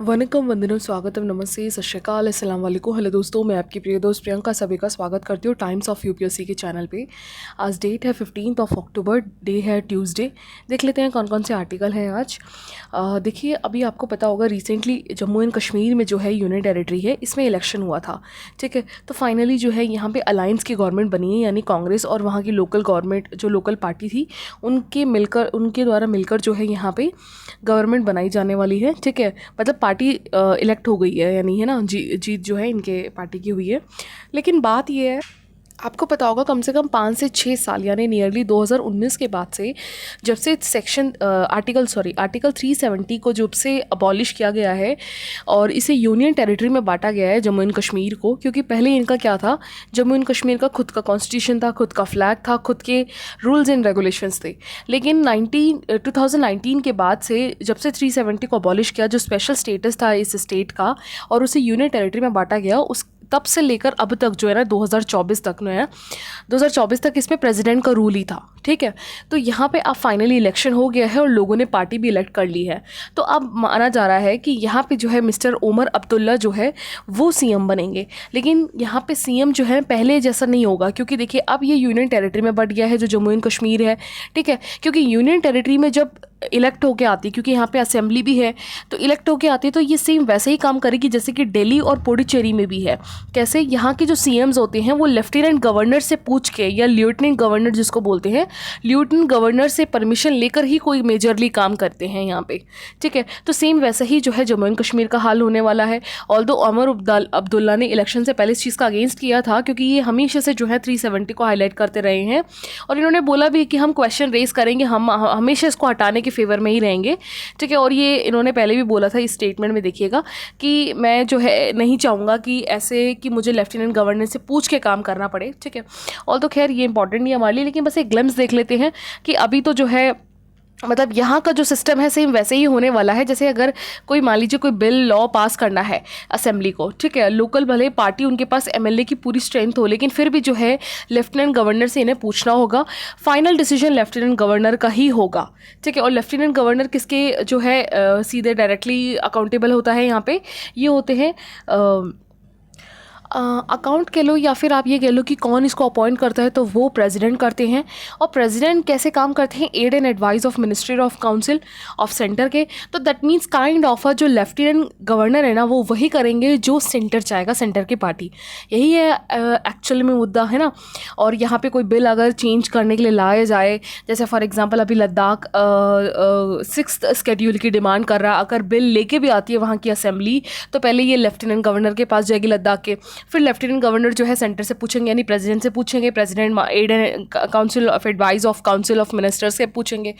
वनकम वंदनम स्वागतम नमस्ते सत श्री अकाल अस्सलाम वालेकुम। हेलो दोस्तों, मैं आपकी प्रिय दोस्त प्रियंका सभी का स्वागत करती हूँ टाइम्स ऑफ यूपीएससी के चैनल पे। आज डेट है 15 अक्टूबर, डे है ट्यूसडे। देख लेते हैं कौन कौन से आर्टिकल हैं आज। देखिए, अभी आपको पता होगा रिसेंटली जम्मू एंड कश्मीर में जो है यूनियन टेरिटरी है, इसमें इलेक्शन हुआ था। ठीक है, तो फाइनली जो है यहाँ पे अलायंस की गवर्नमेंट बनी है, यानी कांग्रेस और वहाँ की लोकल गवर्नमेंट जो लोकल पार्टी थी उनके द्वारा मिलकर जो है यहाँ पे गवर्नमेंट बनाई जाने वाली है। ठीक है, मतलब पार्टी इलेक्ट हो गई है, यानी है ना, जीत जो है इनके पार्टी की हुई है। लेकिन बात ये है, आपको पता होगा कम से कम 5 से 6 साल यानी नियरली 2019 के बाद से, जब से आर्टिकल 370 को जब से अबॉलिश किया गया है और इसे यूनियन टेरिटरी में बांटा गया है जम्मू एंड कश्मीर को। क्योंकि पहले इनका क्या था, जम्मू एंड कश्मीर का खुद का कॉन्स्टिट्यूशन था, खुद का फ्लैग था, खुद के रूल्स एंड रेगुलेशंस थे। लेकिन 2019 के बाद से जब से 370 को अबॉलिश किया, जो स्पेशल स्टेटस था इस स्टेट का, और उसे यूनियन टेरिटरी में बांटा गया, उस तब से लेकर अब तक जो है ना 2024 तक में है, 2024 तक इसमें प्रेसिडेंट का रूल ही था। ठीक है, तो यहाँ पे अब फाइनली इलेक्शन हो गया है और लोगों ने पार्टी भी इलेक्ट कर ली है। तो अब माना जा रहा है कि यहाँ पे जो है मिस्टर उमर अब्दुल्ला जो है वो सीएम बनेंगे। लेकिन यहाँ पे सीएम जो है पहले जैसा नहीं होगा, क्योंकि देखिए अब ये यूनियन टेरिटरी में बट गया है जो जम्मू एंड कश्मीर है। ठीक है, क्योंकि यूनियन टेरिटरी में जब इलेक्ट होके आती है, क्योंकि यहाँ पे असेंबली भी है, तो इलेक्ट होके आती है, तो ये सेम वैसे ही काम करेगी जैसे कि दिल्ली और पुडुचेरी में भी है। कैसे, यहाँ के जो सीएम्स होते हैं वो लेफ्टिनेंट गवर्नर से पूछ के, या लेफ्टिनेंट गवर्नर जिसको बोलते हैं, लेफ्टिनेंट गवर्नर से परमिशन लेकर ही कोई मेजरली काम करते हैं यहाँ पे। ठीक है, तो सेम वैसा ही जो है जम्मू एंड कश्मीर का हाल होने वाला है। ऑल्दो उमर अब्दुल्ला ने इलेक्शन से पहले इस चीज़ का अगेंस्ट किया था, क्योंकि ये हमेशा से जो है 370 को हाईलाइट करते रहे हैं, और इन्होंने बोला भी कि हम क्वेश्चन रेज करेंगे, हम हमेशा इसको हटाने के फेवर में ही रहेंगे। ठीक है, और ये इन्होंने पहले भी बोला था इस स्टेटमेंट में, देखिएगा, कि मैं जो है नहीं चाहूँगा कि ऐसे कि मुझे लेफ्टिनेंट गवर्नर से पूछ के काम करना पड़े। ठीक है, और तो खैर ये इंपॉर्टेंट नहीं है हमारे लिए, लेकिन बस एक ग्लिम्स देख लेते हैं कि अभी तो जो है मतलब यहाँ का जो सिस्टम है सेम वैसे ही होने वाला है। जैसे अगर कोई, मान लीजिए, कोई बिल लॉ पास करना है असेंबली को, ठीक है, लोकल भले पार्टी उनके पास एमएलए की पूरी स्ट्रेंथ हो, लेकिन फिर भी जो है लेफ्टिनेंट गवर्नर से इन्हें पूछना होगा। फाइनल डिसीजन लेफ्टिनेंट गवर्नर का ही होगा। ठीक है, और लेफ्टिनेंट गवर्नर किसके जो है सीधे डायरेक्टली अकाउंटेबल होता है यहाँ पे, ये होते हैं अकाउंट कह लो, या फिर आप ये कह लो कि कौन इसको अपॉइंट करता है, तो वो प्रेसिडेंट करते हैं। और प्रेसिडेंट कैसे काम करते हैं, aid and advice of ministry of council of centre के। तो दैट मीन्स काइंड ऑफ जो लेफ्टिनेंट गवर्नर है ना, वो वही करेंगे जो सेंटर चाहेगा, सेंटर की पार्टी। यही है एक्चुअल में मुद्दा, है ना। और यहाँ पे कोई बिल अगर चेंज करने के लिए लाया जाए, जैसे फॉर एग्जांपल अभी लद्दाख 6th शेड्यूल की डिमांड कर रहा, अगर बिल लेके भी आती है वहाँ की असेंबली, तो पहले ये लेफ्टिनेंट गवर्नर के पास जाएगी लद्दाख के, फिर लेफ्टिनेंट गवर्नर जो है सेंटर से पूछेंगे, यानी प्रेसिडेंट से पूछेंगे, president aid and council of advice of council of ministers से पूछेंगे।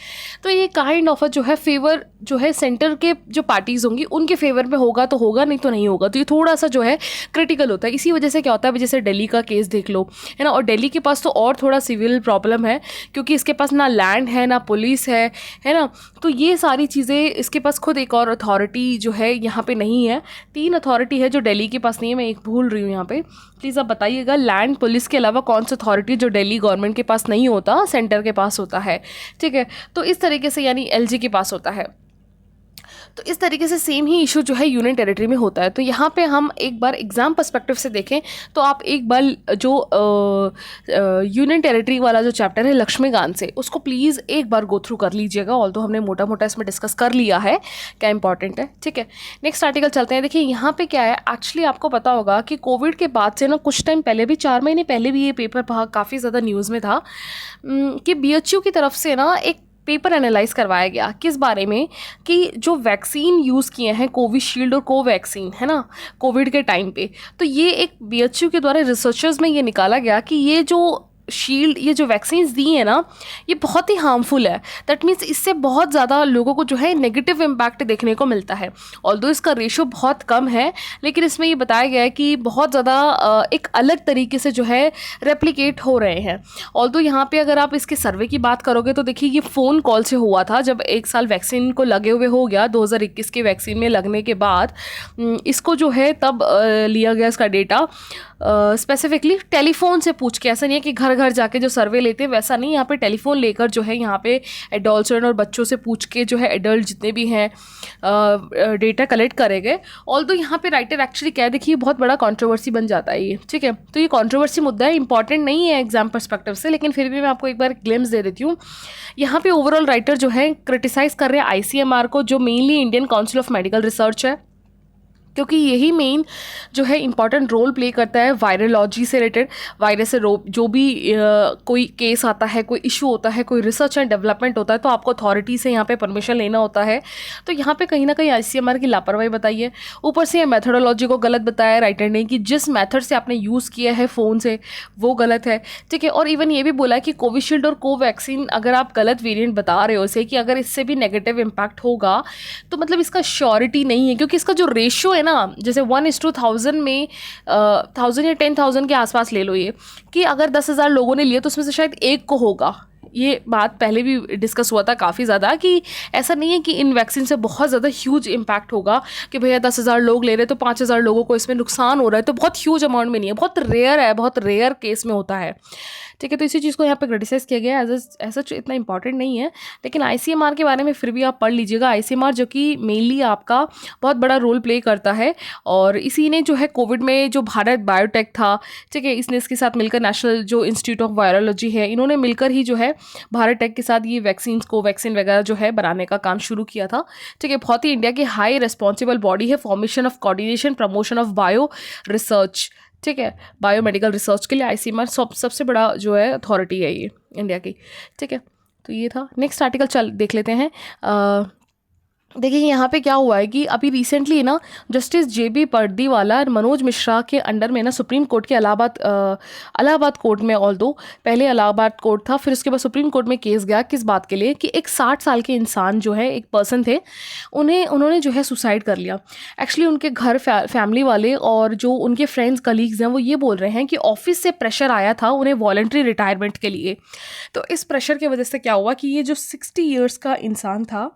तो ये काइंड ऑफ जो है फेवर जो है सेंटर के जो पार्टीज होंगी उनके फेवर में होगा तो होगा, नहीं तो नहीं होगा। तो ये थोड़ा सा जो है क्रिटिकल होता है। इसी वजह से क्या होता है, जैसे दिल्ली का केस देख लो, है ना, और दिल्ली के पास तो और थोड़ा सिविल प्रॉब्लम है, क्योंकि इसके पास ना लैंड है ना पुलिस है ना। तो ये सारी चीज़ें, इसके पास खुद एक और अथॉरिटी जो है यहाँ पे नहीं है। 3 अथॉरिटी है जो दिल्ली के पास नहीं है, मैं एक भूल रही हूँ यहाँ पे, प्लीज़ आप बताइएगा। लैंड, पुलिस के अलावा कौन सा अथॉरिटी जो दिल्ली गवर्नमेंट के पास नहीं होता, सेंटर के पास होता है। ठीक है, तो इस तरीके से यानी एलजी के पास होता है। तो इस तरीके से सेम ही इशू जो है यूनियन टेरिटरी में होता है। तो यहाँ पे हम एक बार एग्जाम पर्सपेक्टिव से देखें तो आप एक बार जो यूनियन टेरिटरी वाला जो चैप्टर है लक्ष्मीकांत से, उसको प्लीज़ एक बार गो थ्रू कर लीजिएगा। ऑल्दो हमने मोटा मोटा इसमें डिस्कस कर लिया है क्या इंपॉर्टेंट है। ठीक है, नेक्स्ट आर्टिकल चलते हैं। देखिए यहाँ पे क्या है, एक्चुअली आपको पता होगा कि कोविड के बाद से ना, कुछ टाइम पहले भी, 4 महीने पहले भी ये पेपर काफ़ी ज़्यादा न्यूज़ में था कि बीएचयू की तरफ से ना एक पेपर एनालाइज करवाया गया। किस बारे में, कि जो वैक्सीन यूज़ किए हैं, कोविशील्ड और कोवैक्सीन, है ना, कोविड के टाइम पे, तो ये एक बीएचयू के द्वारा रिसर्चर्स में ये निकाला गया कि ये जो शील्ड, ये जो वैक्सीन्स दी है ना, ये बहुत ही हार्मफुल है। दैट मीन्स इससे बहुत ज़्यादा लोगों को जो है नेगेटिव इम्पैक्ट देखने को मिलता है। ऑल्दो इसका रेशो बहुत कम है, लेकिन इसमें ये बताया गया है कि बहुत ज़्यादा एक अलग तरीके से जो है रेप्लिकेट हो रहे हैं। ऑल्दो यहाँ पे अगर आप इसके सर्वे की बात करोगे तो देखिए ये फ़ोन कॉल से हुआ था, जब 1 साल वैक्सीन को लगे हुए हो गया, 2021 के वैक्सीन में लगने के बाद इसको जो है तब लिया गया इसका डेटा, स्पेसिफिकली टेलीफोन से पूछ के। ऐसा नहीं है कि घर घर घर जाके जो सर्वे लेते हैं वैसा नहीं, यहाँ पे टेलीफोन लेकर जो है यहाँ पे एडोल्ट्रेंट और बच्चों से पूछ के जो है एडल्ट जितने भी हैं डेटा कलेक्ट करेंगे। ऑल दो यहाँ पे राइटर एक्चुअली क्या देखिए बहुत बड़ा कंट्रोवर्सी बन जाता है ये, ठीक है। तो ये कंट्रोवर्सी मुद्दा है, इंपॉर्टेंट नहीं है एग्जाम पर्सपेक्टिव से, लेकिन फिर भी मैं आपको एक बार ग्लिम्स दे देती हूँ। यहाँ पे ओवरऑल राइटर जो है क्रिटिसाइज कर रहे हैं ICMR को, जो mainly Indian council of medical research है, क्योंकि यही मेन जो है इंपॉर्टेंट रोल प्ले करता है वायरोलॉजी से रिलेटेड। वायरस से जो भी कोई केस आता है, कोई इशू होता है, कोई रिसर्च एंड डेवलपमेंट होता है, तो आपको अथॉरिटी से यहाँ पे परमिशन लेना होता है। तो यहाँ पे कहीं ना कहीं ICMR की लापरवाही बताई है। ऊपर से मेथोडोलॉजी को गलत बताया राइटर ने कि जिस मेथड से आपने यूज़ किया है फ़ोन से वो गलत है, ठीक है। और इवन ये भी बोला कि कोविशील्ड और कोवैक्सीन अगर आप गलत वेरिएंट बता रहे हो इसे कि अगर इससे भी नेगेटिव इम्पैक्ट होगा तो मतलब इसका श्योरिटी नहीं है, क्योंकि इसका जो रेशियो है ना, जैसे 1:1000 में 1000 या 10,000 के आसपास ले लो, ये कि अगर 10,000 लोगों ने लिया तो उसमें से शायद एक को होगा। ये बात पहले भी डिस्कस हुआ था काफ़ी ज़्यादा कि ऐसा नहीं है कि इन वैक्सीन से बहुत ज़्यादा ह्यूज इम्पैक्ट होगा कि भैया 10,000 लोग ले रहे तो 5,000 लोगों को इसमें नुकसान हो रहा है, तो बहुत ह्यूज अमाउंट में नहीं है, बहुत रेयर है, बहुत रेयर केस में होता है, ठीक है। तो इसी चीज़ को यहाँ पे क्रिटिसाइज़ किया गया है। ऐसा इतना इंपॉर्टेंट नहीं है, लेकिन ICMR के बारे में फिर भी आप पढ़ लीजिएगा। ICMR जो कि मेनली आपका बहुत बड़ा रोल प्ले करता है, और इसी ने जो है कोविड में जो भारत बायोटेक था, ठीक है, इसने इसके साथ मिलकर नेशनल जो इंस्टीट्यूट ऑफ वायरोलॉजी है, इन्होंने मिलकर ही जो है भारत टेक के साथ ये वैक्सीन वगैरह जो है बनाने का काम शुरू किया था, ठीक है। बहुत ही इंडिया की हाई रिस्पॉन्सिबल बॉडी है, formation of coordination promotion of bio research, ठीक है, बायोमेडिकल रिसर्च के लिए ICMR सबसे बड़ा जो है अथॉरिटी है ये इंडिया की, ठीक है। तो ये था। नेक्स्ट आर्टिकल देख लेते हैं। देखिए यहाँ पे क्या हुआ है कि अभी रिसेंटली ना जस्टिस JB पर्दीवाला और मनोज मिश्रा के अंडर में ना सुप्रीम कोर्ट के इलाहाबाद कोर्ट में, ऑल दो पहले इलाहाबाद कोर्ट था, फिर उसके बाद सुप्रीम कोर्ट में केस गया किस बात के लिए कि एक 60 साल के इंसान जो है, एक पर्सन थे, उन्होंने जो है सुसाइड कर लिया। एक्चुअली उनके घर फैमिली वाले और जो उनके फ्रेंड्स कलीग्स हैं वो ये बोल रहे हैं कि ऑफिस से प्रेशर आया था उन्हें वॉलंटरी रिटायरमेंट के लिए। तो इस प्रेशर की वजह से क्या हुआ कि ये जो 60 ईयर्स का इंसान था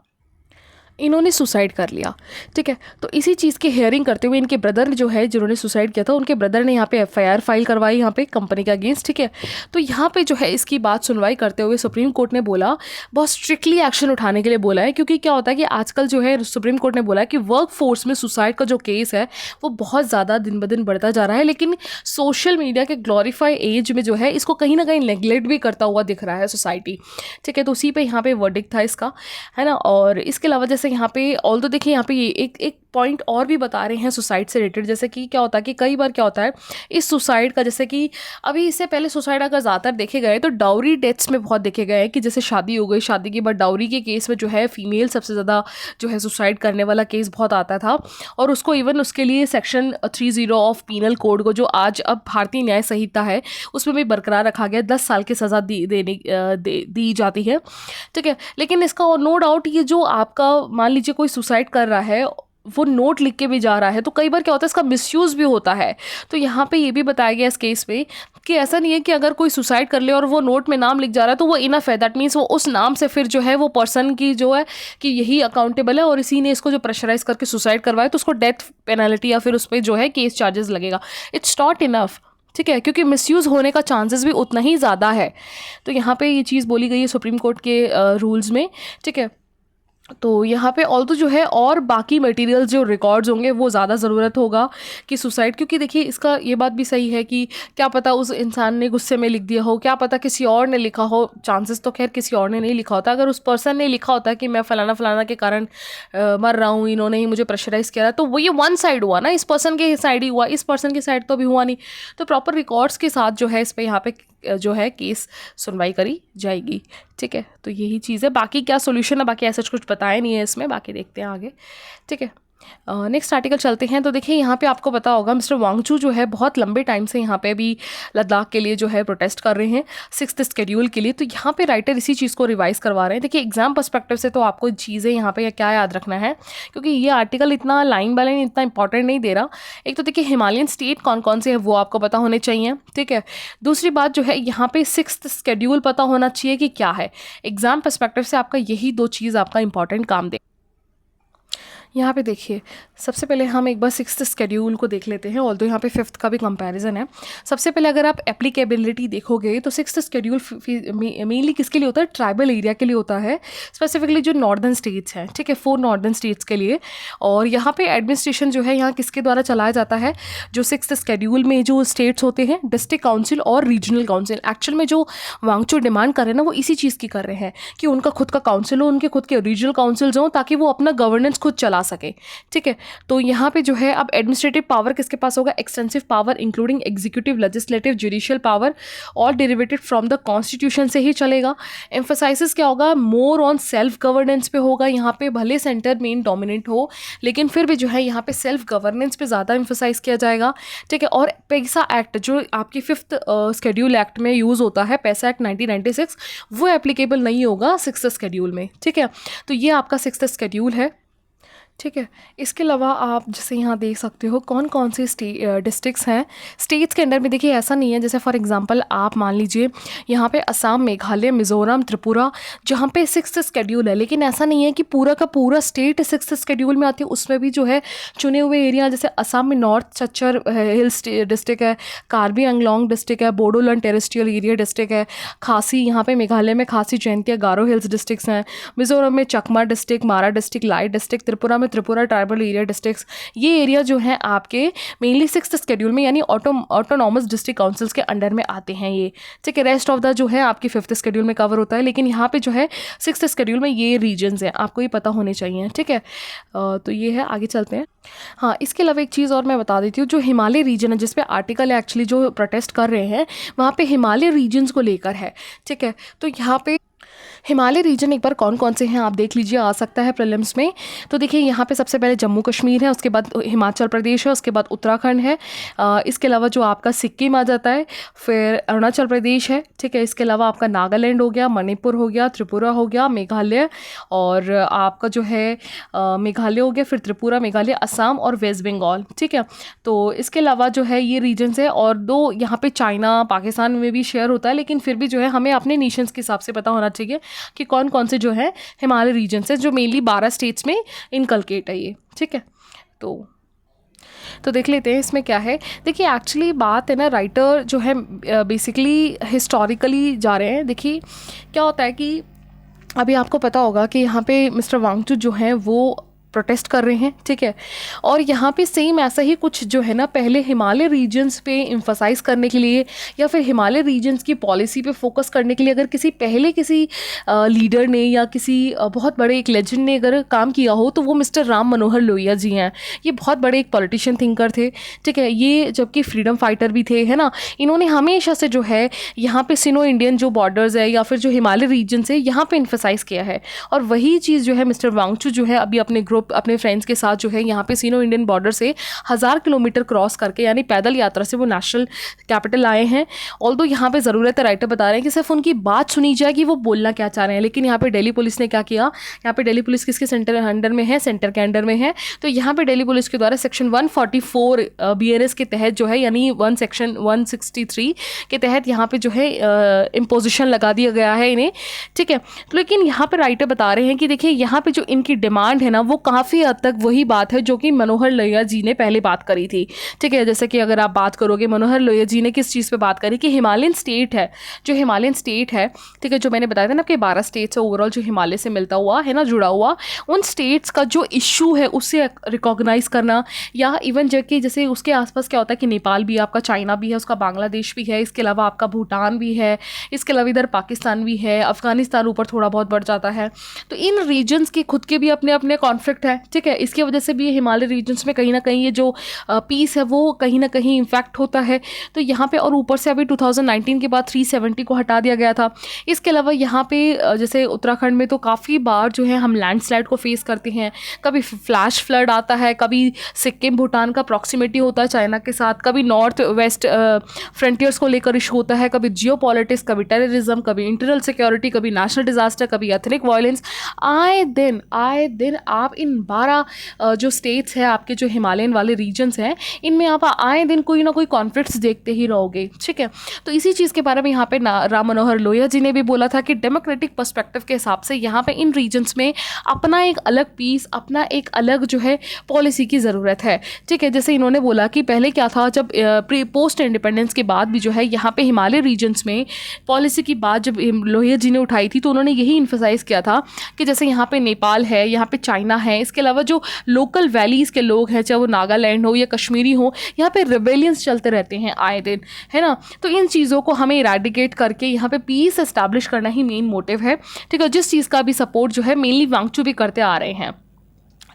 इन्होंने सुसाइड कर लिया, ठीक है। तो इसी चीज़ की हियरिंग करते हुए इनके ब्रदर जो है जिन्होंने सुसाइड किया था, उनके ब्रदर ने यहाँ पे FIR फाइल करवाई यहाँ पे कंपनी के अगेंस्ट, ठीक है। तो यहाँ पे जो है इसकी बात सुनवाई करते हुए सुप्रीम कोर्ट ने बोला, बहुत स्ट्रिक्टली एक्शन उठाने के लिए बोला है, क्योंकि क्या होता है कि आजकल जो है सुप्रीम कोर्ट ने बोला है कि वर्क फोर्स में सुसाइड का जो केस है वो बहुत ज़्यादा दिन ब दिन बढ़ता जा रहा है, लेकिन सोशल मीडिया के ग्लोरीफाई एज में जो है इसको कहीं ना कहीं नेग्लेक्ट भी करता हुआ दिख रहा है सोसाइटी, ठीक है। तो उसी पर यहाँ पे वर्डिक्ट था इसका, है ना। और इसके अलावा जैसे यहाँ पे ऑल तो देखिए यहाँ पे ये एक पॉइंट और भी बता रहे हैं सुसाइड से रिलेटेड, जैसे कि क्या होता है कि कई बार क्या होता है इस सुसाइड का, जैसे कि अभी इससे पहले सुसाइड अगर ज़्यादातर देखे गए तो डाउरी डेथ्स में बहुत देखे गए हैं कि जैसे शादी हो गई, शादी के बाद डाउरी के केस में जो है फीमेल सबसे ज़्यादा जो है सुसाइड करने वाला केस बहुत आता था, और उसको इवन उसके लिए सेक्शन 30 ऑफ पीनल कोड को जो आज अब भारतीय न्याय संहिता है उसमें भी बरकरार रखा गया, 10 साल की सज़ा दी जाती है, ठीक है। लेकिन इसका नो डाउट ये जो आपका मान लीजिए कोई सुसाइड कर रहा है वो नोट लिख के भी जा रहा है, तो कई बार क्या होता है इसका मिसयूज़ भी होता है। तो यहाँ पे ये भी बताया गया इस केस में कि ऐसा नहीं है कि अगर कोई सुसाइड कर ले और वो नोट में नाम लिख जा रहा है तो वो इनफ है, दैट मीन्स वो उस नाम से फिर जो है वो पर्सन की जो है कि यही अकाउंटेबल है और इसी ने इसको जो प्रेशराइज करके सुसाइड करवाया तो उसको डेथ पेनल्टी या फिर उस पर जो है केस चार्जेस लगेगा। इट्स नॉट इनफ, ठीक है, क्योंकि मिसयूज़ होने का चांसेस भी उतना ही ज़्यादा है। तो यहाँ पे ये चीज़ बोली गई है सुप्रीम कोर्ट के रूल्स में, ठीक है। तो यहाँ पे ऑल्दो जो है और बाकी मटेरियल्स जो रिकॉर्ड्स होंगे वो ज़्यादा ज़रूरत होगा कि सुसाइड, क्योंकि देखिए इसका ये बात भी सही है कि क्या पता उस इंसान ने गुस्से में लिख दिया हो, क्या पता किसी और ने लिखा हो, चांसेस तो खैर किसी और ने नहीं लिखा होता। अगर उस पर्सन ने लिखा होता कि मैं फ़लाना फ़लाना के कारण मर रहा हूँ, इन्होंने ही मुझे प्रेशराइज़ किया, तो वो ये वन साइड हुआ ना, इस पर्सन के साइड ही हुआ, इस पर्सन की साइड तो अभी हुआ नहीं। तो प्रॉपर रिकॉर्ड्स के साथ जो है इस पर यहाँ पे जो है केस सुनवाई करी जाएगी, ठीक है। तो यही चीज़ है, बाकी क्या सोल्यूशन है, बाकी ऐसा कुछ बताया नहीं है इसमें, बाकी देखते हैं आगे, ठीक है। नेक्स्ट आर्टिकल चलते हैं। तो देखिए यहाँ पे आपको पता होगा मिस्टर वांगचू जो है बहुत लंबे टाइम से यहाँ पे भी लद्दाख के लिए जो है प्रोटेस्ट कर रहे हैं 6th शेड्यूल के लिए। तो यहाँ पे राइटर इसी चीज़ को रिवाइज़ करवा रहे हैं। देखिए एग्जाम पर्सपेक्टिव से तो आपको चीज़ें यहाँ पे क्या याद रखना है, क्योंकि ये आर्टिकल इतना लाइन बाय लाइन इतना इंपॉर्टेंट नहीं दे रहा। एक तो देखिए हिमालयन स्टेट कौन कौन से हैं वो आपको पता होने चाहिए, ठीक है। दूसरी बात जो है यहाँ पे 6th शेड्यूल पता होना चाहिए कि क्या है। एग्जाम पर्सपेक्टिव से आपका यही दो चीज़ आपका इंपॉर्टेंट काम दे। यहाँ पे देखिए, सबसे पहले हम एक बार सिक्स्थ स्केड्यूल को देख लेते हैं, ऑल्दो यहाँ पे फिफ्थ का भी कंपैरिजन है। सबसे पहले अगर आप एप्लीकेबिलिटी देखोगे तो सिक्स्थ स्केड्यूल मेनली किसके लिए होता है, ट्राइबल एरिया के लिए होता है, स्पेसिफिकली जो नॉर्दर्न स्टेट्स हैं, ठीक है, 4 नॉर्दर्न स्टेट्स के लिए। और यहाँ पे एडमिनिस्ट्रेशन जो है यहाँ किसके द्वारा चलाया जाता है, जो सिक्स्थ स्केड्यूल में जो स्टेट्स होते हैं, डिस्ट्रिक्ट काउंसिल और रीजनल काउंसिल। एक्चुअल में जो वांगचू डिमांड कर रहे हैं ना, वो इसी चीज़ की कर रहे हैं कि उनका खुद का काउंसिल हो, उनके खुद के रीजनल काउंसिल्स हों, ताकि वो अपना गवर्नेंस खुद चला सके, ठीक है। तो यहाँ पे जो है अब एडमिनिस्ट्रेटिव पावर किसके पास होगा, extensive power including executive, legislative, judicial power, all derivated from the constitution से ही चलेगा। एम्फोसाइसिस क्या होगा, मोर ऑन सेल्फ गवर्नेंस पे होगा। यहाँ पे भले सेंटर मेन डोमिनेंट हो, लेकिन फिर भी जो है यहाँ पे सेल्फ गवर्नेंस पे ज़्यादा एम्फोसाइज किया जाएगा, ठीक है। और पैसा एक्ट जो आपकी फिफ्थ स्केड्यूल एक्ट में यूज़ होता है, पैसा एक्ट 1996, वो एप्लीकेबल नहीं होगा सिक्स्थ स्केड्यूल में, ठीक है। तो ये आपका सिक्स्थ स्केड्यूल है, ठीक है। इसके अलावा आप जैसे यहाँ देख सकते हो कौन कौन से डिस्ट्रिक्ट्स हैं स्टेट्स के अंडर में। देखिए ऐसा नहीं है, जैसे फॉर एग्जांपल आप मान लीजिए यहाँ पे असम, मेघालय, मिज़ोरम, त्रिपुरा, जहाँ पे सिक्स्थ स्केड्यूल है, लेकिन ऐसा नहीं है कि पूरा का पूरा स्टेट सिक्स्थ स्केड्यूल में आती है। उसमें भी जो है चुने हुए एरिया, जैसे असम में नॉर्थ चच्चर हिल्स डिस्ट्रिक्ट है, कार्बी आंगलोंग डिस्ट्रिक्ट है, बोडोलैंड टेरिस्ट्रियल एरिया डिस्ट्रिक्ट है, खासी, यहाँ पे मेघालय में खासी, जयंतिया, गारो हिल्स डिस्ट्रिक्ट्स हैं, मिज़ोरम में चकमा डिस्ट्रिक्ट, मारा डिस्ट्रिक्ट, लाई डिस्ट्रिक्ट, त्रिपुरा में त्रिपुरा ट्राइबल एरिया डिस्ट्रिक्ट्स। ये एरिया जो हैं आपके मेनली सिक्स्थ स्केड्यूल में यानी ऑटोनॉमस डिस्ट्रिक्ट काउंसिल्स के अंडर में आते हैं ये, ठीक है। रेस्ट ऑफ द जो है आपकी फिफ्थ स्केड्यूल में कवर होता है, लेकिन यहाँ पे जो है सिक्स्थ स्केड्यूल में ये रीजन्स हैं, आपको ये पता होने चाहिए, ठीक है। तो ये है, आगे चलते हैं। हाँ, इसके अलावा एक चीज़ और मैं बता देती हूँ, जो हिमालय रीजन है जिस पे आर्टिकल एक्चुअली जो प्रोटेस्ट कर रहे हैं, वहाँ पे हिमालय रीजन्स को लेकर है, ठीक है। तो यहाँ पे हिमालय रीजन एक बार कौन कौन से हैं आप देख लीजिए, आ सकता है प्रीलिम्स में। तो देखिए यहाँ पे सबसे पहले जम्मू कश्मीर है, उसके बाद हिमाचल प्रदेश है, उसके बाद उत्तराखंड है, इसके अलावा जो आपका सिक्किम आ जाता है, फिर अरुणाचल प्रदेश है, ठीक है। इसके अलावा आपका नागालैंड हो गया, मणिपुर हो गया, त्रिपुरा हो गया, मेघालय, और आपका जो है मेघालय हो गया, फिर त्रिपुरा, मेघालय, असम और वेस्ट बंगाल, ठीक है। तो इसके अलावा जो है ये रीजन्स है, और दो यहाँ पे चाइना, पाकिस्तान में भी शेयर होता है, लेकिन फिर भी जो है हमें अपने नेशंस के हिसाब से पता होना चाहिए कि कौन कौन से जो है हिमालय रीजन से, जो मेनली 12 स्टेट्स में इनकलकेट है ये, ठीक है। तो देख लेते हैं इसमें क्या है। देखिए एक्चुअली बात है ना, राइटर जो है बेसिकली हिस्टोरिकली जा रहे हैं। देखिए क्या होता है कि अभी आपको पता होगा कि यहाँ पे मिस्टर वांगचू जो हैं वो प्रोटेस्ट कर रहे हैं, ठीक है। और यहाँ पे सेम ऐसा ही कुछ जो है ना, पहले हिमालय रीजन्स पे एम्फसाइज करने के लिए या फिर हिमालय रीजन्स की पॉलिसी पे फोकस करने के लिए अगर किसी लीडर ने या किसी बहुत बड़े एक लेजेंड ने अगर काम किया हो, तो वो मिस्टर राम मनोहर लोहिया जी हैं। ये बहुत बड़े एक पॉलिटिशियन थिंकर थे, ठीक है। ये जबकि फ्रीडम फाइटर भी थे, है ना। इन्होंने हमेशा से जो है यहाँ पे सिनो इंडियन जो बॉर्डर्स है या फिर जो हिमालय रीजन है यहाँ पे एम्फसाइज किया है। और वही चीज़ जो है मिस्टर वांगचू जो है अभी अपने फ्रेंड्स के साथ जो है यहाँ पे सीनो इंडियन बॉर्डर से 1000 किलोमीटर क्रॉस करके यानी पैदल यात्रा से वो नेशनल कैपिटल आए हैं। ऑल्दो यहाँ पे ज़रूरत है, राइटर बता रहे हैं कि सिर्फ उनकी बात सुनी जाए कि वो बोलना क्या चाह रहे हैं। लेकिन यहाँ पे दिल्ली पुलिस ने क्या किया, यहाँ पे दिल्ली पुलिस किसके अंडर में है, सेंटर के अंडर में है। तो यहाँ पे दिल्ली पुलिस के द्वारा सेक्शन 144 BNS के तहत जो है यानी सेक्शन 163 के तहत यहाँ पे जो है इम्पोजिशन लगा दिया गया है इन्हें, ठीक है। लेकिन यहाँ पे राइटर बता रहे हैं कि देखिए यहाँ पे जो इनकी डिमांड है ना, वो काफ़ी हद तक वही बात है जो कि मनोहर लोहिया जी ने पहले बात करी थी, ठीक है। जैसे कि अगर आप बात करोगे, मनोहर लोहिया जी ने किस चीज़ पे बात करी कि हिमालयन स्टेट है, जो हिमालयन स्टेट है, ठीक है, जो मैंने बताया था ना कि 12 स्टेट्स है ओवरऑल जो हिमालय से मिलता हुआ है ना, जुड़ा हुआ, उन स्टेट्स का जो इशू है उससे रिकॉग्नाइज करना, या इवन जबकि जैसे उसके आसपास क्या होता है कि नेपाल भी है आपका, चाइना भी है उसका, बांग्लादेश भी है, इसके अलावा आपका भूटान भी है, इसके अलावा इधर पाकिस्तान भी है, अफगानिस्तान ऊपर थोड़ा बहुत बढ़ जाता है। तो इन रीजन्स के खुद के भी अपने अपने कॉन्फ्लिक्ट है, ठीक है। इसकी वजह से भी हिमालय रीजन्स में कहीं ना कहीं ये जो पीस है वो कहीं ना कहीं इम्फेक्ट होता है। तो यहाँ पे और ऊपर से अभी 2019 के बाद 370 को हटा दिया गया था। इसके अलावा यहाँ पे जैसे उत्तराखंड में तो काफ़ी बार जो है हम लैंडस्लाइड को फेस करते हैं, कभी फ्लैश फ्लड आता है, कभी सिक्किम भूटान का प्रॉक्सिमिटी होता है चाइना के साथ, कभी नॉर्थ वेस्ट फ्रंटियर्स को लेकर इशू होता है, कभी जियो पॉलिटिक्स, कभी टेररिज्म, कभी इंटरनल सिक्योरिटी, कभी नेशनल डिजास्टर, कभी एथनिक वायलेंस। आए दिन आप इन इन 12 जो स्टेट्स हैं, आपके जो हिमालयन वाले रीजन्स हैं, इनमें आप आए दिन कोई ना कोई कॉन्फ्लिक्ट्स देखते ही रहोगे, ठीक है। तो इसी चीज़ के बारे में यहाँ पे राम मनोहर लोहिया जी ने भी बोला था कि डेमोक्रेटिक पर्सपेक्टिव के हिसाब से यहाँ पे इन रीजन्स में अपना एक अलग पीस, अपना एक अलग जो है पॉलिसी की ज़रूरत है, ठीक है। जैसे इन्होंने बोला कि पहले क्या था, जब पोस्ट इंडिपेंडेंस के बाद भी जो है यहाँ पे हिमालय रीजन्स में पॉलिसी की बात जब लोहिया जी ने उठाई थी, तो उन्होंने यही इन्फोसाइज़ किया था कि जैसे यहाँ पे नेपाल है, यहाँ पे चाइना है, इसके अलावा जो लोकल वैलीज़ के लोग हैं, चाहे वो नागालैंड हो या कश्मीरी हो, यहाँ पे रिबेलियंस चलते रहते हैं आए दिन, है ना। तो इन चीज़ों को हमें इरेडिकेट करके यहाँ पे पीस एस्टैब्लिश करना ही मेन मोटिव है, ठीक है। जिस चीज़ का भी सपोर्ट जो है मेनली वांगचू भी करते आ रहे हैं,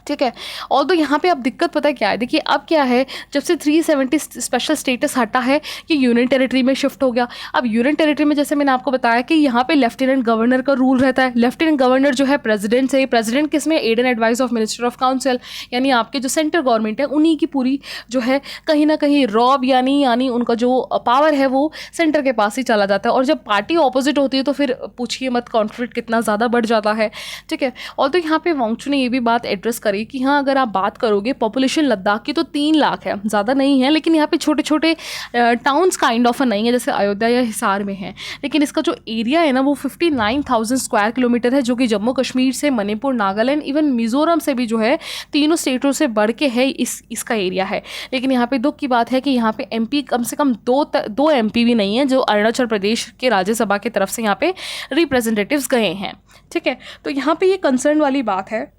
ठीक है। और तो यहाँ पे अब दिक्कत पता क्या है, देखिए अब क्या है, जब से 370 स्पेशल स्टेटस हटा है, ये यूनियन टेरिटरी में शिफ्ट हो गया। अब यूनियन टेरिटरी में जैसे मैंने आपको बताया कि यहाँ पे लेफ्टिनेंट गवर्नर का रूल रहता है। लेफ्टिनेंट गवर्नर जो है प्रेसिडेंट से, प्रेसिडेंट किसमें, aid and advice of minister of council, यानी आपके जो सेंट्रल गवर्नमेंट है उन्हीं की पूरी जो है कहीं ना कहीं रॉब यानी उनका जो पावर है वो सेंटर के पास ही चला जाता है। और जब पार्टी ऑपोजिट होती है तो फिर पूछिए मत, कॉन्फ्लिक्ट कितना ज़्यादा बढ़ जाता है, ठीक है। और तो यहाँ पे वांगचू ने ये भी बात एड्रेस कि हाँ, अगर आप बात करोगे पॉपुलेशन लद्दाख की तो 3 लाख है, ज़्यादा नहीं है, लेकिन यहाँ पे छोटे छोटे टाउन्स काइंड ऑफ नहीं है, जैसे अयोध्या या हिसार में है। लेकिन इसका जो एरिया है ना वो 59,000 स्क्वायर किलोमीटर है, जो कि जम्मू कश्मीर से, मणिपुर, नागालैंड, इवन मिजोरम से भी जो है, तीनों स्टेटों से बढ़ के है इसका एरिया है। लेकिन यहाँ पे दुख की बात है कि यहाँ पे एमपी कम से कम दो एमपी भी नहीं है, जो अरुणाचल प्रदेश के राज्यसभा की तरफ से यहाँ पे रिप्रेजेंटेटिव्स गए हैं, ठीक है। तो यहाँ पे ये कंसर्न वाली बात है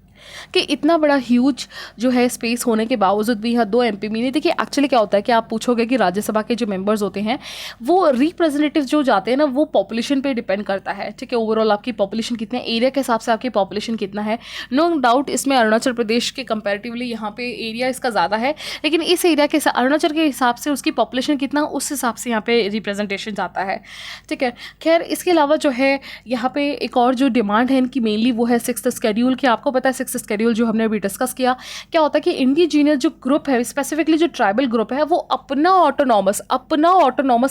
कि इतना बड़ा ह्यूज जो है स्पेस होने के बावजूद भी यहाँ 2 एमपी नहीं। देखिए एक्चुअली क्या होता है कि आप पूछोगे कि राज्यसभा के जो मेंबर्स होते हैं वो रिप्रेजेंटेटिव जो जाते हैं ना, वो पॉपुलेशन पे डिपेंड करता है, ठीक है। ओवरऑल आपकी पॉपुलेशन कितनी है, एरिया के हिसाब से आपकी पॉपुलेशन कितना है। नो डाउट इसमें अरुणाचल प्रदेश के कंपेरेटिवली यहाँ पे एरिया इसका ज़्यादा है, लेकिन इस एरिया के अरुणाचल के हिसाब से उसकी पॉपुलेशन कितना, उस हिसाब से यहाँ पे रिप्रेजेंटेशन जाता है, ठीक है। खैर इसके अलावा जो है यहाँ पे एक और जो डिमांड है इनकी मेनली वो है 6th शेड्यूल की। आपको पता है 6th शेड्यूल जो हमने अभी डिस्कस किया, क्या होता है कि इंडिजिनियस जो ग्रुप है, स्पेसिफिकली जो ट्राइबल ग्रुप है, वो अपना ऑटोनॉमस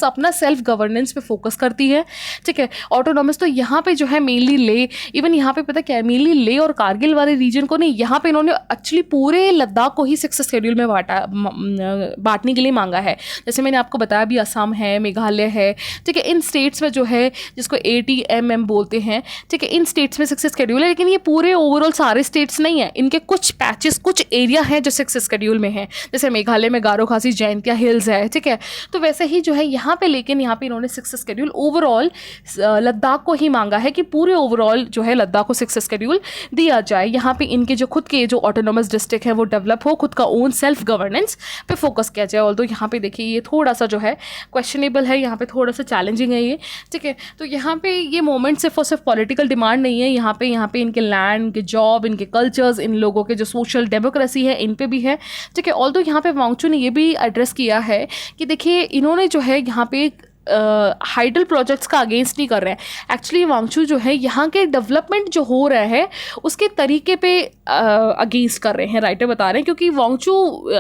अपना सेल्फ गवर्नेंस पे फोकस करती है, ठीक है। ऑटोनॉमस तो यहाँ पे जो है मेनली ले, इवन यहाँ पे पता क्या है, मेनली ले और कारगिल वाले रीजन को नहीं, यहाँ पे इन्होंने एक्चुअली पूरे लद्दाख को ही 6th शेड्यूल में बांटने के लिए मांगा है। जैसे मैंने आपको बताया भी, असम है, मेघालय है, ठीक है। इन स्टेट्स में जो है जिसको ATMM बोलते हैं, ठीक है, इन स्टेट्स में 6th शेड्यूल है, लेकिन ये पूरे ओवरऑल सारे स्टेट्स नहीं है, इनके कुछ पैचेस, कुछ एरिया हैं जो 6th शेड्यूल में है। जैसे मेघालय में गारो खासी जयंतिया हिल्स है, ठीक है। तो वैसे ही जो है यहाँ पे, लेकिन यहाँ पे इन्होंने 6th शेड्यूल ओवरऑल लद्दाख को ही मांगा है कि पूरे ओवरऑल जो है लद्दाख को 6th शेड्यूल दिया जाए। यहाँ पे इनके जो खुद के जो ऑटोनोमस डिस्ट्रिक्ट है वो डेवलप हो, खुद का ओन सेल्फ गवर्नेंस पे फोकस किया जाए। ऑल्दो यहाँ पे देखिए ये थोड़ा सा जो है क्वेश्चनेबल है, यहाँ पे थोड़ा सा चैलेंजिंग है ये, ठीक है। तो यहाँ पे ये मोमेंट सिर्फ और सिर्फ पॉलिटिकल डिमांड नहीं है, यहाँ पे इनके लैंड, इनके जॉब, इनके कल्चर्स, इन लोगों के जो सोशल डेमोक्रेसी है इन पे भी है, ठीक है। ऑल्दो यहाँ पे वांगचू ने ये भी एड्रेस किया है कि देखिए इन्होंने जो है यहाँ पे हाइडल प्रोजेक्ट्स का अगेंस्ट नहीं कर रहे हैं। एक्चुअली वांगचू जो है यहाँ के डेवलपमेंट जो हो रहा है उसके तरीके पे अगेंस्ट कर रहे हैं, राइटर बता रहे हैं, क्योंकि Wangchuk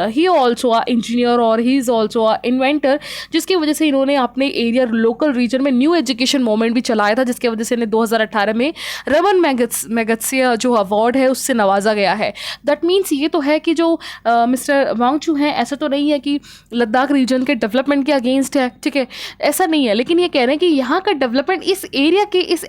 he also a engineer और he is also a inventor, जिसकी वजह से इन्होंने अपने एरिया लोकल रीजन में न्यू एजुकेशन मूवमेंट भी चलाया था, जिसकी वजह से इन्हें 2018 में रमन मैगत्से जो अवार्ड है उससे नवाजा गया है। दैट मीन्स ये तो है कि जो मिस्टर वांगचू हैं ऐसा तो नहीं है कि लद्दाख रीजन के डेवलपमेंट के अगेंस्ट है, ठीक है, ऐसा नहीं है, लेकिन ये कह रहे हैं कि यहाँ का डेवलपमेंट इस एरिया के इस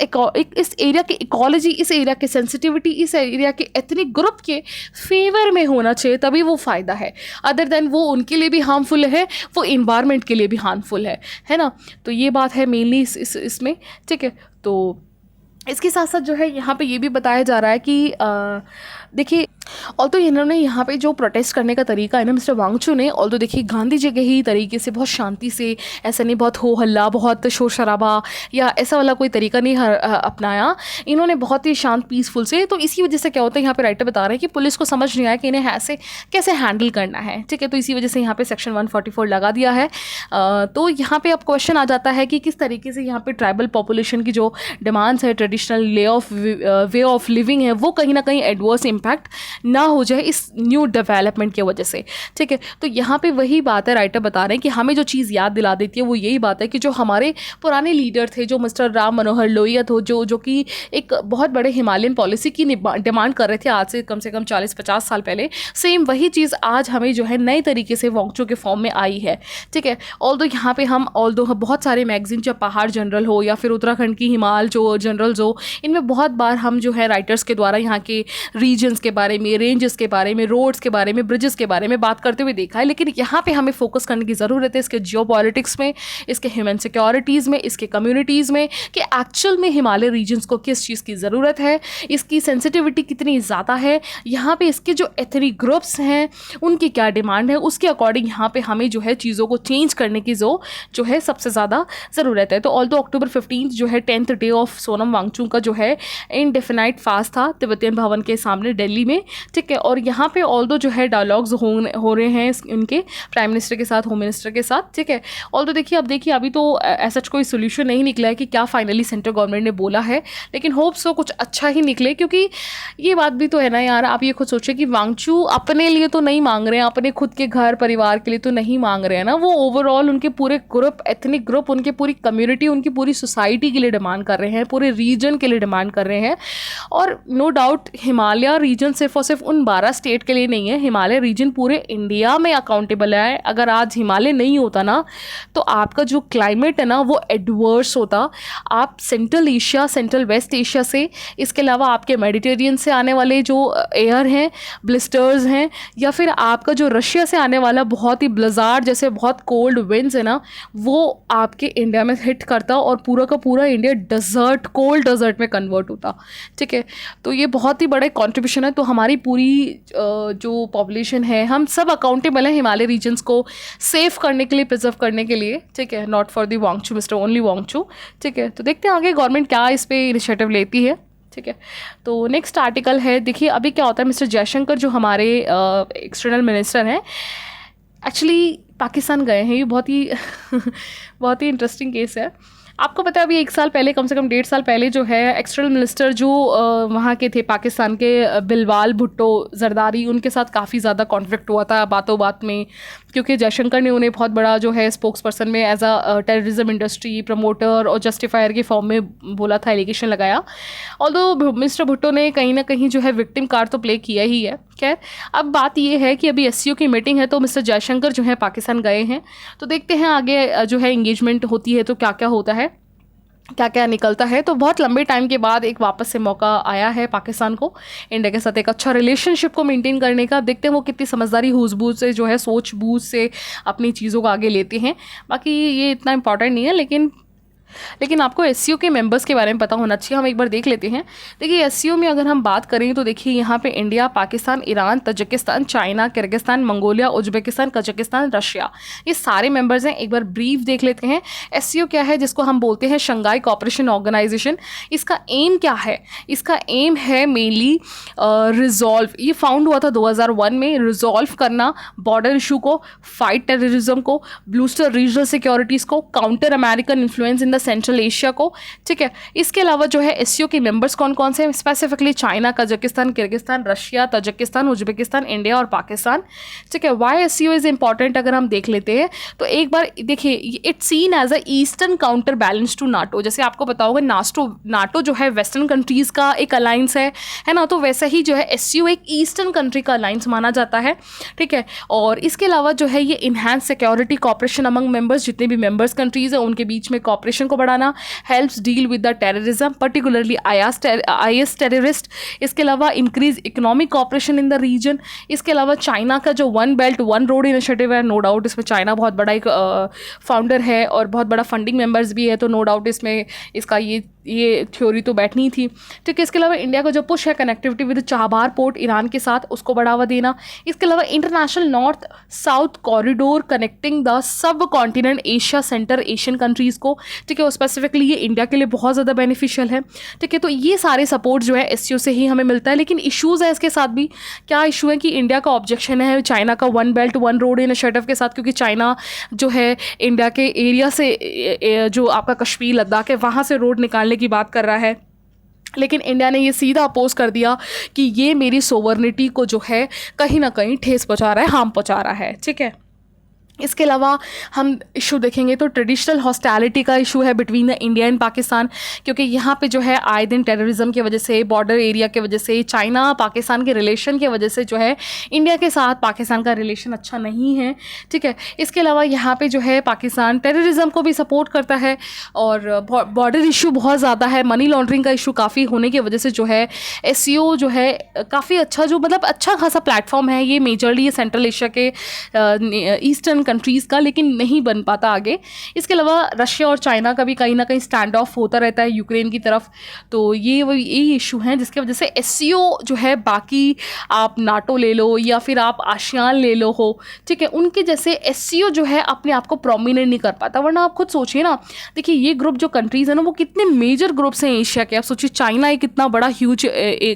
एरिया के इकोलॉजी, इस एरिया के सेंसिटिविटी, इस एरिया के एथनिक ग्रुप के फेवर में होना चाहिए, तभी वो फ़ायदा है। अदर देन वो उनके लिए भी हार्मफुल है, वो इन्वायरमेंट के लिए भी हार्मफुल है ना। तो ये बात है मेनली इसमें, ठीक है। तो इसके साथ साथ जो है यहाँ पे ये भी बताया जा रहा है कि देखिए तो इन्होंने यहाँ पे जो प्रोटेस्ट करने का तरीका है ना मिस्टर वांगचू ने, तो देखिए गांधी जी के ही तरीके से बहुत शांति से, ऐसा नहीं बहुत हो हल्ला, बहुत शोर शराबा या ऐसा वाला कोई तरीका नहीं अपनाया इन्होंने, बहुत ही शांत पीसफुल से। तो इसी वजह से क्या होता है, यहाँ पे राइटर बता रहे हैं कि पुलिस को समझ नहीं आया कि इन्हें ऐसे कैसे हैंडल करना है, ठीक है। तो इसी वजह से यहाँ पे सेक्शन 144 लगा दिया है। तो यहाँ पे अब क्वेश्चन आ जाता है कि किस तरीके से यहाँ पे ट्राइबल पॉपुलेशन की जो डिमांड्स है, ट्रेडिशनल वे ऑफ लिविंग है, वो कहीं ना कहीं एडवर्स इम्पैक्ट ना हो जाए इस न्यू डेवलपमेंट की वजह से, ठीक है। तो यहाँ पे वही बात है, राइटर बता रहे हैं कि हमें जो चीज़ याद दिला देती है वो यही बात है कि जो हमारे पुराने लीडर थे, जो मिस्टर राम मनोहर लोहिया थे, जो कि एक बहुत बड़े हिमालयन पॉलिसी की डिमांड कर रहे थे आज से कम 40-50 साल पहले, सेम वही चीज़ आज हमें जो है नए तरीके से वांगचू के फॉर्म में आई है, ठीक है। ऑल्दो यहाँ पे हम बहुत सारे मैगजीन, चाहे पहाड़ जनरल हो या फिर उत्तराखंड की हिमाल जो जनरल्स हो, इनमें बहुत बार हम जो है राइटर्स के द्वारा यहाँ के रीजन्स के बारे में, रेंजेस के बारे में, रोड्स के बारे में, ब्रिजेस के बारे में बात करते हुए देखा है। लेकिन यहाँ पे हमें फोकस करने की ज़रूरत है इसके जियोपॉलिटिक्स में, इसके ह्यूमन सिक्योरिटीज़ में, इसके कम्युनिटीज़ में, कि एक्चुअल में हिमालय रीजन्स को किस चीज़ की ज़रूरत है, इसकी सेंसिटिविटी कितनी ज़्यादा है, यहाँ पे इसके जो एथनिक ग्रुप्स हैं उनकी क्या डिमांड है, उसके अकॉर्डिंग यहाँ पे हमें जो है चीज़ों को चेंज करने की जो है सबसे ज़्यादा ज़रूरत है। तो ऑल्दो अक्टूबर 15 जो है 10th day of Sonam Wangchuck का जो है इनडेफिनाइट फास्ट था तिब्बतियन भवन के सामने दिल्ली में, ठीक है। और यहाँ पे ऑल्दो जो है डायलॉग्स हो रहे हैं उनके प्राइम मिनिस्टर के साथ, होम मिनिस्टर के साथ, ठीक है। ऑल्दो देखिए अभी तो ऐसा कोई सोल्यूशन नहीं निकला है कि क्या फाइनली सेंट्रल गवर्नमेंट ने बोला है, लेकिन होप सो कुछ अच्छा ही निकले, क्योंकि ये बात भी तो है ना यार, आप ये खुद सोचिए कि वांगचू अपने लिए तो नहीं मांग रहे हैं, अपने खुद के घर परिवार के लिए तो नहीं मांग रहे हैं ना, वो ओवरऑल उनके पूरे ग्रुप, एथनिक ग्रुप, उनके पूरी कम्युनिटी, उनकी पूरी सोसाइटी के लिए डिमांड कर रहे हैं, पूरे रीजन के लिए डिमांड कर रहे हैं। और नो डाउट हिमालय रीजन सिर्फ और सिर्फ उन 12 स्टेट के लिए नहीं है, हिमालय रीजन पूरे इंडिया में अकाउंटेबल है। अगर आज हिमालय नहीं होता ना तो आपका जो क्लाइमेट है ना वो एडवर्स होता। आप Central Asia, Central West Asia से, इसके अलावा आपके मेडिटेरियन से आने वाले जो एयर हैं, ब्लिस्टर्स हैं, या फिर आपका जो रशिया से आने वाला बहुत ही ब्लिज़ार्ड जैसे बहुत कोल्ड विंड्स है ना, वो आपके इंडिया में हिट करता और पूरा का पूरा इंडिया डेजर्ट, कोल्ड डेजर्ट में कन्वर्ट होता, ठीक है। तो ये बहुत ही बड़ा कंट्रीब्यूशन है। तो हमारी पूरी जो पॉपुलेशन है, हम सब अकाउंटेबल हैं हिमालय रीजन्स को सेव करने के लिए, प्रिजर्व करने के लिए, ठीक है, not for the Wangchu, mister only Wangchu, ठीक है। तो देखते हैं आगे गवर्नमेंट क्या इस पर इनिशिएटिव लेती है, ठीक है। तो नेक्स्ट आर्टिकल है, देखिए अभी क्या होता है, मिस्टर जयशंकर जो हमारे एक्सटर्नल मिनिस्टर हैं, एक्चुअली पाकिस्तान गए हैं। ये बहुत ही बहुत ही इंटरेस्टिंग केस है। आपको पता है अभी 1 साल पहले, कम से कम 1.5 साल पहले जो है एक्सटर्नल मिनिस्टर जो वहाँ के थे पाकिस्तान के, बिलवाल भुट्टो जरदारी, उनके साथ काफ़ी ज़्यादा कॉन्फ्लिक्ट हुआ था बातों बात में, क्योंकि जयशंकर ने उन्हें बहुत बड़ा जो है स्पोक्स पर्सन में as a terrorism industry promoter और जस्टिफायर के फॉर्म में बोला था, एलिगेशन लगाया। ऑल्दो मिस्टर भुट्टो ने कहीं ना कहीं जो है विक्टिम कार्ड तो प्ले किया ही है। खैर, अब बात ये है कि अभी एससीओ की मीटिंग है, तो मिस्टर जयशंकर जो है पाकिस्तान गए हैं, तो देखते हैं आगे जो है इंगेजमेंट होती है तो क्या क्या होता है, क्या क्या निकलता है। तो बहुत लंबे टाइम के बाद एक वापस से मौका आया है पाकिस्तान को इंडिया के साथ एक अच्छा रिलेशनशिप को मेंटेन करने का। देखते हैं वो कितनी समझदारी, सूझबूझ से जो है, सोच बूझ से अपनी चीज़ों को आगे लेते हैं। बाकी ये इतना इंपॉर्टेंट नहीं है, लेकिन आपको एससीओ के मेंबर्स के बारे में पता होना चाहिए। हम एक बार देख लेते हैं। देखिए एससीओ में अगर हम बात करें तो देखिए यहाँ पे India, Pakistan, Iran, Tajikistan, China, Kyrgyzstan, Mongolia, Uzbekistan, Kazakhstan, Russia, ये सारे मेंबर्स हैं। एक बार ब्रीफ देख लेते हैं। एससीओ क्या है, जिसको हम बोलते हैं शंघाई कोऑपरेशन ऑर्गेनाइजेशन। इसका एम क्या है? इसका एम है मेनली रिजॉल्व, ये फाउंड हुआ था 2001 में, रिजॉल्व करना बॉर्डर इशू को, फाइट टेररिज्म को, ब्लूस्टर रीजनल सिक्योरिटीज़ को, counter American influence in the central Asia को, ठीक है। इसके अलावा जो है एससीओ के मेंबर्स कौन कौन से हैं, specifically China, Kazakhstan, Kyrgyzstan, Russia, Tajikistan, Uzbekistan, India और पाकिस्तान, ठीक है। वाई एससीओ इज इंपॉर्टेंट अगर हम देख लेते हैं तो एक बार देखिए, it's seen as a eastern counter balance to NATO. जैसे आपको पता होगा नाटो जो है वेस्टर्न कंट्रीज़ का एक अलायंस है ना, तो वैसा ही जो है एससीओ एक ईस्टर्न कंट्री का अलायंस माना जाता है, ठीक है। और इसके अलावा जो है ये enhance security corporation among members, जितने भी मेंबर्स कंट्रीज़ हैं उनके बीच में कॉपरेशन को बढ़ाना, helps deal with the terrorism, particularly IS terrorist. इसके अलावा increase economic cooperation in the region. इसके अलावा चाइना का जो one belt one road initiative है, नो डाउट इसमें चाइना बहुत बड़ा एक फाउंडर है और बहुत बड़ा फंडिंग मेंबर्स भी है, तो नो डाउट इसमें इसका ये थ्योरी तो बैठनी थी, ठीक है। इसके अलावा इंडिया का जो पुश है connectivity with Chabahar port Iran के साथ, उसको बढ़ावा देना। इसके अलावा international north south corridor connecting the sub continent Asia centre Asian countries को, ठीक है। स्पेसिफिकली ये इंडिया के लिए बहुत ज़्यादा बेनिफिशियल है, ठीक है। तो ये सारे सपोर्ट जो है एससीओ से ही हमें मिलता है, लेकिन इश्यूज़ है इसके साथ भी। क्या इशू है कि इंडिया का ऑब्जेक्शन है चाइना का one belt one road initiative के साथ, क्योंकि चाइना जो है इंडिया के एरिया से जो आपका कश्मीर लद्दाख है वहाँ से रोड निकालने की बात कर रहा है, लेकिन इंडिया ने ये सीधा अपोज कर दिया कि ये मेरी सोवर्निटी को जो है कहीं ना कहीं ठेस पहुंचा रहा है, हार्म पहुंचा रहा है। ठीक है, इसके अलावा हम इशू देखेंगे तो ट्रेडिशनल हॉस्टैलिटी का इशू है between the India and Pakistan, क्योंकि यहाँ पे जो है आए दिन टेररिज्म की वजह से, बॉर्डर एरिया की वजह से, चाइना पाकिस्तान के रिलेशन की वजह से जो है इंडिया के साथ पाकिस्तान का रिलेशन अच्छा नहीं है। ठीक है, इसके अलावा यहाँ पे जो है पाकिस्तान टेररिज्म को भी सपोर्ट करता है और बॉर्डर इशू बहुत ज़्यादा है, मनी लॉन्ड्रिंग का इशू काफ़ी होने की वजह से जो है SCO जो है काफ़ी अच्छा, जो मतलब अच्छा खासा प्लेटफॉर्म है ये मेजरली ये सेंट्रल एशिया के ईस्टर्न कंट्रीज़ का, लेकिन नहीं बन पाता आगे। इसके अलावा रशिया और चाइना का भी कहीं ना कहीं स्टैंड ऑफ होता रहता है यूक्रेन की तरफ। तो ये इशू हैं जिसकी वजह से SCO जो है, बाकी आप नाटो ले लो या फिर आप आसियान ले लो हो, ठीक है, उनके जैसे SCO जो है अपने आप को प्रोमिनेंट नहीं कर पाता। वरना आप खुद सोचिए ना, देखिए ये ग्रुप जो कंट्रीज़ है ना वो कितने मेजर ग्रुप्स हैं एशिया के। आप सोचिए चाइना एक इतना बड़ा ह्यूज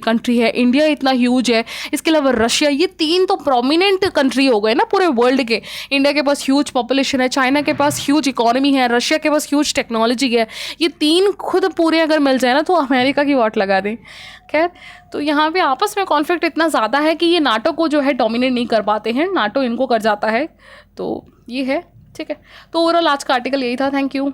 कंट्री है, इंडिया इतना ह्यूज है, इसके अलावा रशिया, ये 3 तो प्रोमिनेंट कंट्री हो गए ना पूरे वर्ल्ड के। इंडिया के पास ह्यूज पॉपुलेशन है, चाइना के पास ह्यूज इकोनॉमी है, रशिया के पास ह्यूज टेक्नोलॉजी है। ये 3 खुद पूरे अगर मिल जाए ना तो अमेरिका की वाट लगा दें। खैर, तो यहाँ पे आपस में कॉन्फ्लिक्ट इतना ज़्यादा है कि ये नाटो को जो है डोमिनेट नहीं कर पाते हैं, नाटो इनको कर जाता है। तो ये है। ठीक है, तो ओवरऑल आज का आर्टिकल यही था। Thank you.